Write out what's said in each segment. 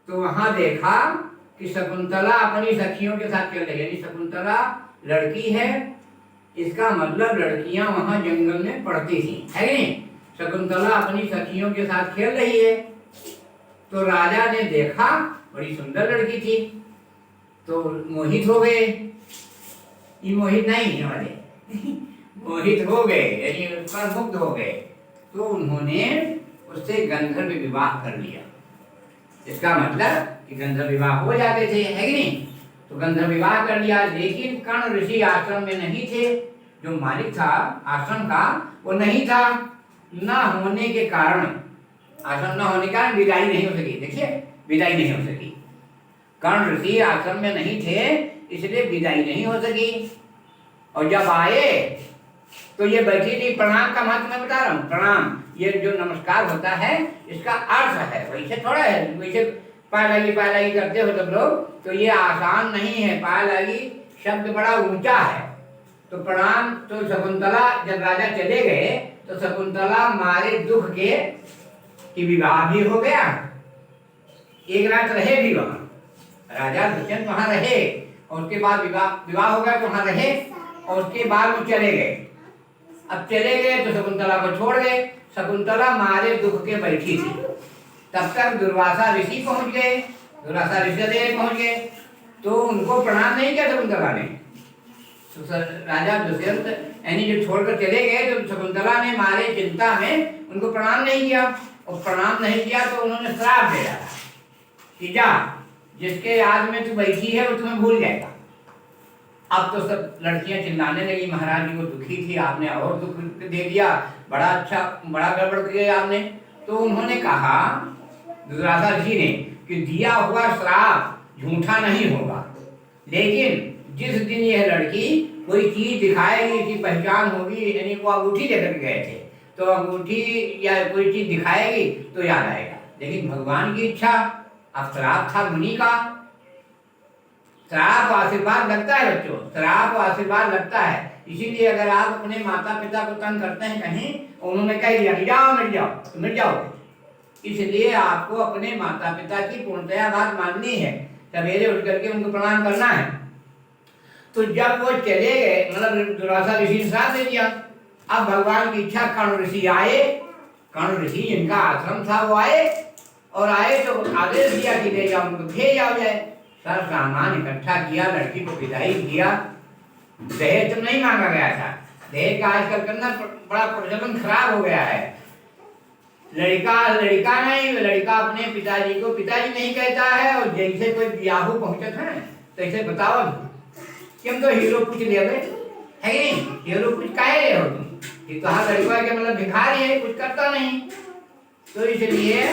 तो वहां देखा कि शकुंतला अपनी सखियों के साथ खेल रही है। यानी शकुंतला लड़की है, इसका मतलब लड़कियां वहां जंगल में पढ़ती थी, है कि नहीं। शकुंतला अपनी सखियों के साथ खेल रही है, तो राजा ने देखा बड़ी सुंदर लड़की थी, तो मोहित हो गए। ये मोहित नहीं हमारे मोहित हो गए, यानी उस पर मुग्ध हो गए। तो उन्होंने उससे गंधर्व विवाह कर लिया। इसका मतलब कि गंधर्व विवाह हो जाते थे, है कि नहीं। तो गंधर्व विवाह कर लिया, लेकिन कर्ण ऋषि आश्रम में नहीं थे। जो मालिक था आश्रम का वो नहीं था। न होने के कारण, आश्रम न होने के कारण विदाई नहीं हो सकी। देखिए, विदाई नहीं हो सकी। कर्ण ऋषि आश्रम में नहीं थे, इसलिए विदाई नहीं हो सकी। और जब आए तो ये बैठी थी। प्रणाम का महत्व मैं बता रहा हूँ। प्रणाम, ये जो नमस्कार होता है, इसका अर्थ है, वैसे थोड़ा है। वैसे पाय लागी करते हो सब लोग, तो ये आसान नहीं है। पाय लागी शब्द बड़ा ऊंचा है। तो प्रणाम, तो शकुंतला जब राजा चले गए तो शकुंतला मारे दुख के कि विवाह भी हो गया, एक रात रहे भी वहां, राजा दुष्यंत वहां रहे, और उसके बाद विवाह हो गया तो वहां रहे, और उसके बाद वो चले गए। अब चले गए तो शकुंतला को छोड़ गए। शकुंतला मारे दुख के बैठी थी। तब तक दुर्वासा ऋषि पहुंच गए, दुर्वासा ऋषि पहुंच गए, तो उनको प्रणाम नहीं किया शकुंतला ने। तो राजा दुष्यंत यानी जो छोड़कर चले गए, तो शकुंतला ने मारे चिंता में उनको प्रणाम नहीं किया, और प्रणाम नहीं किया तो उन्होंने श्राप दे डाला कि जा, जिसके याद में तू बैठी है वो तुम्हें भूल जाएगा। अब तो सब लड़कियां चिल्लाने लगी, महाराज जी को दुखी थी, आपने और दुख दे दिया, बड़ा अच्छा, बड़ा गड़बड़ किया आपने। तो उन्होंने कहा दुर्वासा ऋषि ने कि दिया हुआ श्राप झूठा नहीं होगा, लेकिन जिस दिन यह लड़की कोई चीज दिखाएगी की पहचान होगी, यानी वो अंगूठी लेकर गए थे, तो अंगूठी या कोई चीज दिखाएगी तो याद आएगा। लेकिन भगवान की इच्छा, अब श्राप था मुनि का। श्राप आशीर्वाद लगता है बच्चों, श्राप आशीर्वाद लगता है। इसीलिए अगर आप अपने माता पिता को तंग करते हैं कहीं, उन्होंने कह दिया कि जाओ मिट जाओ तो मिट जाओगे, इसलिए आपको अपने माता पिता की पूर्णतया बात माननी है, सवेरे उठ करके उनको प्रणाम करना है। तो जब वो चले गए, मतलब दुर्वासा ऋषि ने साथ दे दिया। अब भगवान की इच्छा, कर्ण ऋषि आए। कर्ण ऋषि जिनका आश्रम था वो आए, और आए तो आदेश दिया कि ले जाओ, उनको भेज आओ जाए। सर सामान इकट्ठा किया, लड़की को विदाई किया। दहेज तो नहीं मांगा गया था, दहेज का आजकल करना बड़ा प्रचलन खराब हो गया है। लड़का नहीं, लड़का अपने पिताजी को पिताजी नहीं कहता है, और जैसे कोई ब्याहू पहुंचत है तैसे बताओ कि हम तो हीरो पूछ ले, है कि नहीं, हीरो पूछ काहे रहे हो तुम, ये तो हाँ लड़का के मतलब भिखारी है, कुछ करता नहीं। तो इसलिए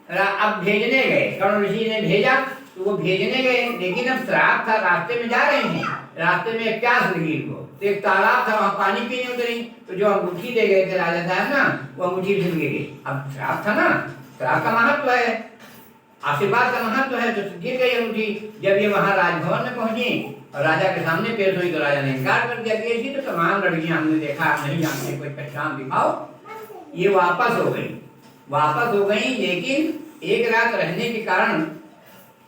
अब भेजने गए, कर्ण ऋषि ने भेजा, तो वो भेजने गए, लेकिन अब श्राप था, रास्ते में जा रहे हैं, रास्ते में एक प्यास लगी इनको, तो एक तालाब था, वहां पानी पीने उतरी, तो जो अंगूठी ले गए थे राजा साहब ना, वो अंगूठी फिसल गई। अब श्राप था ना, श्राप का महत्व है, आशीर्वाद का महत्व है, तो गिर गई अंगूठी। जब ये वहां राजभवन में पहुंची और राजा के सामने पेश हुई, तो राजा ने इनकार कर दिया कि ऐसी तो तमाम लड़कियां हमने देखा, नहीं जानते, कोई पहचान दिखाओ। ये वापस हो गई, लेकिन एक रात रहने के कारण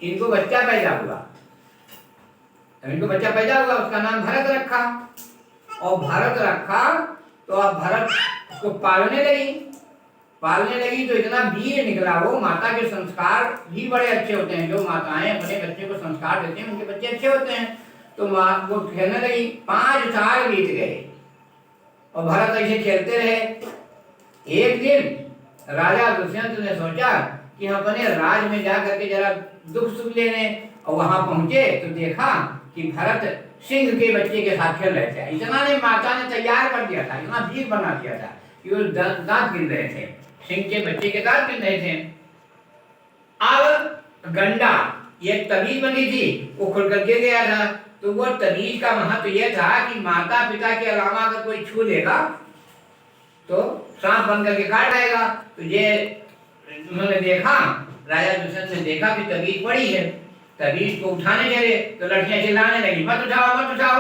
इनको बच्चा पैदा हुआ। उसका नाम भरत रखा, और भरत रखा तो अब भरत को पालने लगी तो इतना वीर निकला वो। माता के संस्कार भी बड़े अच्छे होते हैं, जो माताएं अपने बच्चे को संस्कार देते हैं उनके बच्चे अच्छे होते हैं। तो माँ वो खेलने लगी, 5 साल बीत गए और भरत ऐसे खेलते रहे। एक दिन राजा दुष्यंत ने सोचा कि हम अपने राज में जा करके जरा दुख सुख लेने, और वहां पहुंचे तो देखा कि भरत सिंह के बच्चे के साथ खेल रहे थे। इतना ने माता ने तैयार कर दिया था, इतना भीख बना दिया था कि वो दांत गिन रहे थे, सिंह के बच्चे के दांत गिन रहे थे। अब गंडा, ये तबीज बनी थी, वो खुल कर गिर गया था। तो वो तबीज का महत्व यह था कि माता पिता के अलावा अगर कोई छू लेगा तो सांप बन करके काट आएगा। तो ये उन्होंने देखा, राजा दुष्यंत ने देखा कि तबीज पड़ी है, तबीज को उठाने चले तो लड़कियां चिल्लाने लगी, मत उठाओ।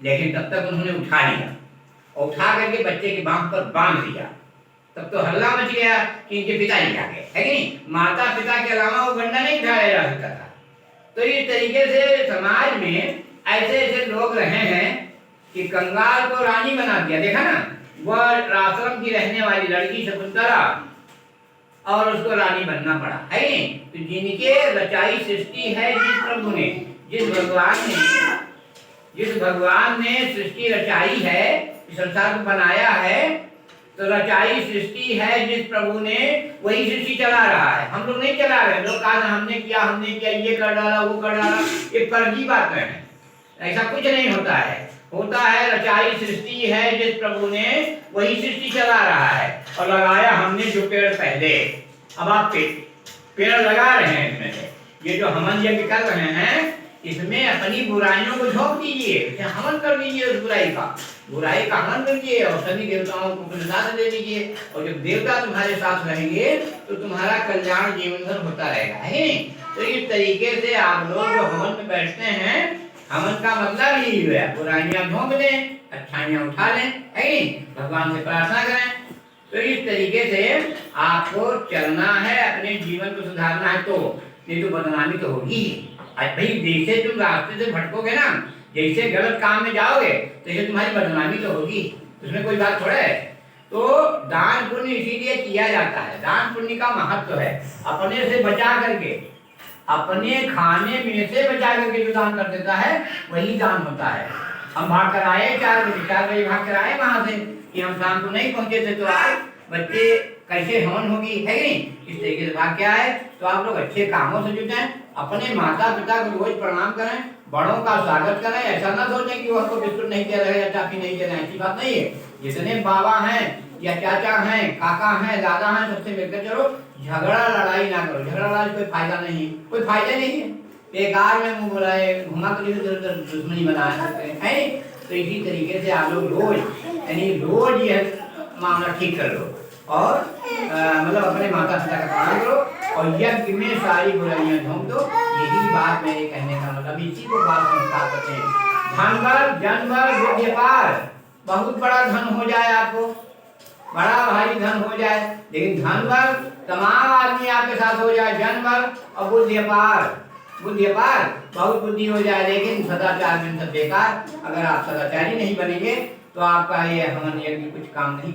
लेकिन तब तक उन्होंने उठा लिया और उठा करके बच्चे के बांह पर बांध दिया। तब तो हल्ला मच गया कि इनके पिताजी आ गए, है कि नहीं? माता पिता के अलावा वो गंडा नहीं उठाया जा सकता था। तो इस तरीके से समाज में ऐसे ऐसे लोग रहे हैं कि कंगाल को रानी बना दिया। देखा ना, वह आश्रम की रहने वाली लड़की शकुंतला, और उसको रानी बनना पड़ा, है नहीं? तो जिनके रचाई सृष्टि है जिस प्रभु ने, जिस भगवान ने सृष्टि रचाई है, इस संसार को बनाया है, तो रचाई सृष्टि है जिस प्रभु ने, वही सृष्टि चला रहा है। हम लोग नहीं चला रहे। लोग कहा हमने किया, ये कर डाला, वो कर डाला, ये फर्जी बात है। ऐसा कुछ नहीं होता है। होता है रचाई सृष्टि है जिस प्रभु ने, वही सृष्टि चला रहा है। और लगाया हमने जो पेड़ पहले, अब आप पेड़ लगा रहे हैं इसमें से, ये जो हवन यज्ञ कर रहे हैं, इसमें अपनी बुराइयों को झोंक दीजिए, हवन कर दीजिए, उस बुराई का हवन करिए और सभी देवताओं को प्रसाद दे दीजिए। और जब देवता तुम्हारे साथ रहेंगे तो तुम्हारा कल्याण जीवन भर होता रहेगा, है? तो इस तरीके से आप लोग जो हवन में बैठते हैं, हवन का मतलब यही है, बुराइयां झोंक दें, अच्छाइयां उठा लें, है कि नहीं? भगवान से प्रार्थना करें। तो इस तरीके से आपको चलना है, अपने जीवन को सुधारना है। तो नहीं तो बदनामी तो होगी। भाई जैसे तुम रास्ते से भटकोगे ना, जैसे गलत काम में जाओगे, तो ये तुम्हारी बदनामी तो होगी, उसमें कोई बात थोड़ा है। तो दान पुण्य इसीलिए किया जाता है। दान पुण्य का महत्व है, अपने से बचा करके, अपने खाने में से बचा करके जो दान कर देता है वही दान होता है। हम भाग कर आए 4 बजे भाग कर आए वहां से कि हम शाम को नहीं पहुंचे थे, तो आज बच्चे कैसे हवन होगी, है कि नहीं? इस तरीके से भाग के आए। तो आप लोग अच्छे कामों से जुटें, अपने माता पिता को रोज प्रणाम करें, बड़ों का स्वागत करें। ऐसा ना सोचें कि वो हमको बिस्कुट नहीं दे रहे या टॉफी नहीं दे रहे हैं, ऐसी बात नहीं है। जितने बाबा हैं या चाचा हैं, काका हैं, दादा हैं, सबसे मिलकर चलो। झगड़ा लड़ाई ना करो, झगड़ा लड़ाई कोई फायदा नहीं है, कोई फायदा नहीं है। बेकार में मुंह बुलाए, घुमा कर दुश्मनी बना सकते हैं। तो इसी तरीके से आप लोग रोज यह मामला ठीक कर लो और मतलब अपने माता पिता का प्रणाम करो और यज्ञ में सारी बुराइयां झोंक दो। यही बात मेरे कहने का मतलब, इसी को बाल संस्कार कहते हैं। धन बल, जन बल, बुद्धि पार, बहुत बड़ा धन हो जाए आपको, बड़ा भारी धन हो जाए, लेकिन धन बल तमाम आदमी आपके साथ हो जाए, जन बल और बुद्धि पार बहुत बुद्धि हो जाए, लेकिन सदाचार में सब बेकार। अगर आप सदाचारी नहीं बनेंगे तो आपका ये हवन यज्ञ कुछ काम नहीं